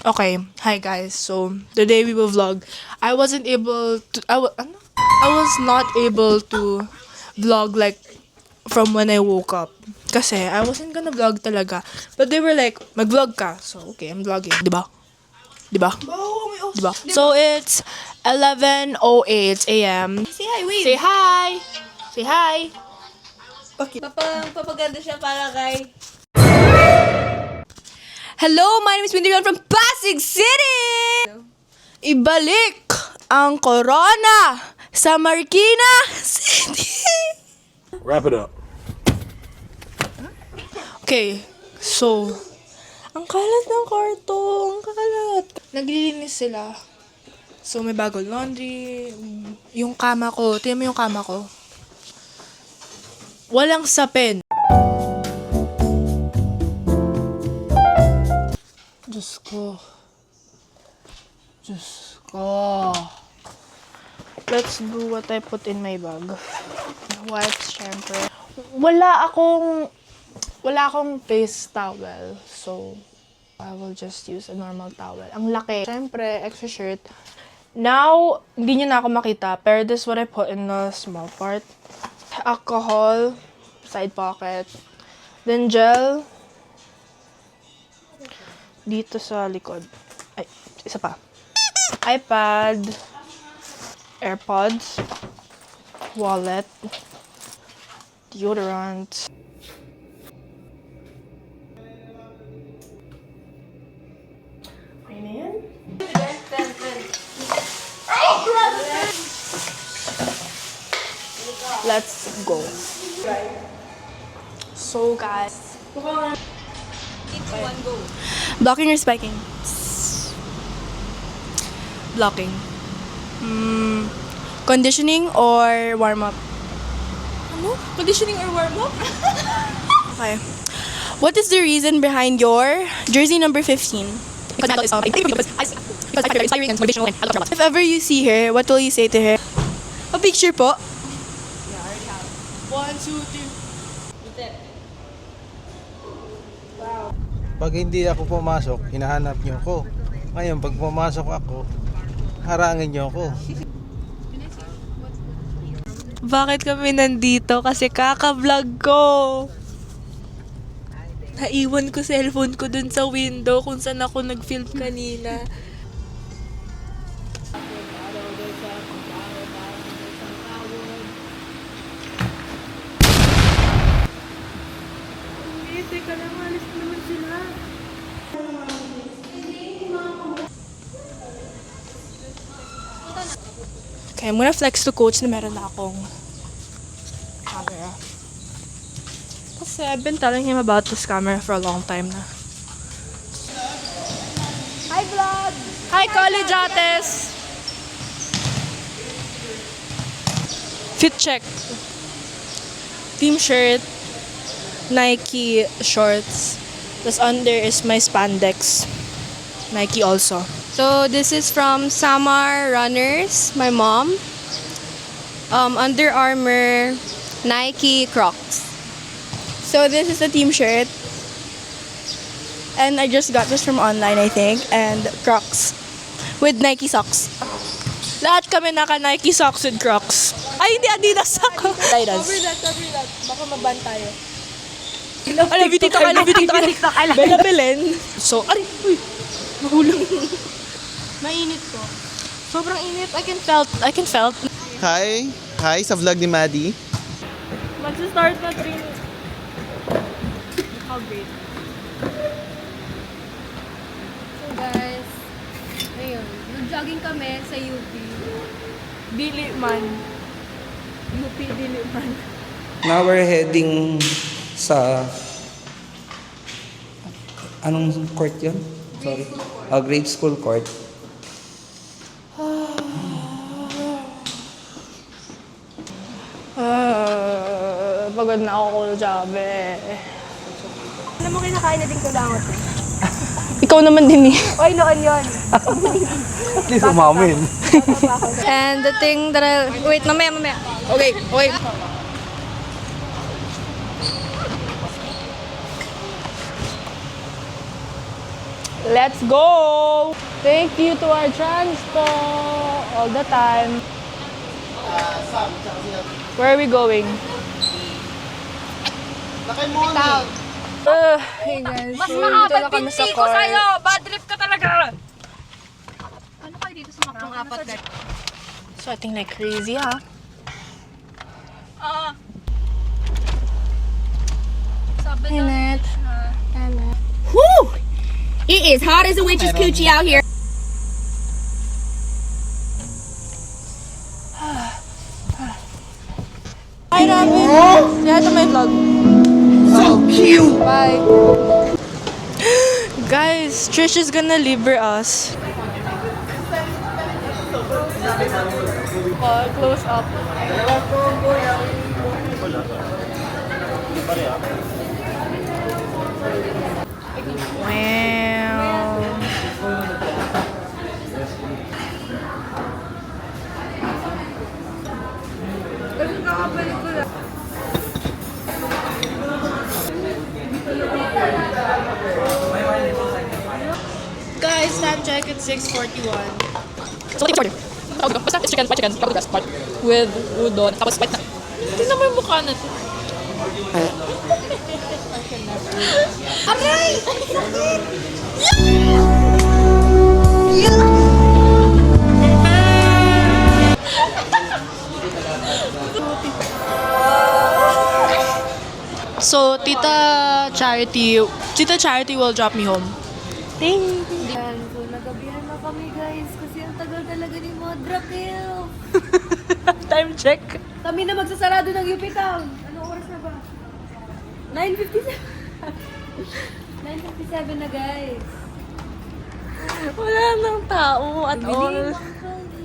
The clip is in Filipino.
Okay, hi guys. So today we will vlog. I wasn't able to. I was not able to vlog like from when I woke up. Kasi I wasn't gonna vlog talaga. But they were like, mag-vlog ka. So okay, I'm vlogging. Diba? Diba? Diba? So it's 11:08 a.m. Say hi, wave. Say hi. Say hi. Papaganda siya para kay... Hello, my name is Winter Yon from Pasig City! Ibalik ang corona sa Marikina City. Wrap it up. Okay, so, ang kalat ng kwarto, ang kalat. Naglilinis sila. So, may bagong laundry. Yung kama ko, tingnan mo yung kama ko. Walang sapin. Diyos ko. Diyos ko. Let's do what I put in my bag. Wipes, syempre. Wala akong face towel. So, I will just use a normal towel. Ang laki. Syempre, extra shirt. Now, hindi niyo na ako makita. Pero this is what I put in the small part. Alcohol. Side pocket. Then gel. Dito sa likod. Ay, isa pa. iPad. AirPods. Wallet. Deodorant. Okay na yan? Let's go. So, guys. Blocking or spiking? Blocking. Conditioning or warm-up? Ano? Conditioning or warm-up? Okay. What is the reason behind your jersey number 15? If ever you see her, what will you say to her? A picture po. One, two, three. Pag hindi ako pumasok, hinahanap niyo ako. Ngayon, pag pumasok ako, harangin niyo ako. Bakit kami nandito? Kasi kaka-vlog ko. Naiwan ko cellphone ko dun sa window kung saan ako nag-film kanina. Hindi, teka lang. Alis naman sila. Okay, I'm gonna flex to coach na meron na akong camera. Kasi I've been telling him about this camera for a long time na. Hi, vlog! Hi, college ates! Fit check. Team shirt, Nike shorts, tas under is my spandex. Nike also. So, this is from Samar Runners, my mom. Under Armour, Nike, Crocs. So this is the team shirt. And I just got this from online, I think. And Crocs. With Nike socks. Lahat kami naka Nike socks with Crocs. Ay, hindi Adidas ako. Adidas. Cover that. Baka maban tayo. I love you, TikTok. I love you, TikTok. Bella Belen. So, aray, uy. Mahulog. Mainit ko. Sobrang init. I can felt. Hi sa vlog ni Maddie. Magsa-start na training. How great. So guys, ayun. Nag-jogging kami sa UP. Diliman. UP Diliman. Now we're heading sa... Anong court yun? Sorry. Grade school court. Pagod na ako, Jabe. Alam mo, kinakain na din ko langot eh. Ikaw naman din eh. Oy, noon yun. At least umamin. And the thing that I... Wait, mamaya. Okay. Let's go! Thank you to our transpo all the time. Where are we going? Hey guys, Mas dito mahaba na kami sa binti ko car. sa'yo! Bad trip ka talaga! Ano kayo dito sa mga apat guys? Sweating like crazy, ha? Sabi na. Init. Whew! It is hot as a witch's coochie out here. Hi, Robin! Say hi to my vlog. So cute! Bye! Guys, Trish is gonna liber us. Close up. Wow. Guys, time check at 6:41. So, like, order. Oh, basta it's chicken, white chicken, double breast part with udon. Tapos white na. Tingnan mo yung mukha natin. Aray! So, Tita Charity will drop me home. Thank you. Yan, so nagabihan na kami guys kasi ang tagal talaga ni Modra Pill. Time check. Kami na magsasarado ng UP Town. Anong oras na ba? 9:57. 9:57 na guys. Wala nang tao at all. Biling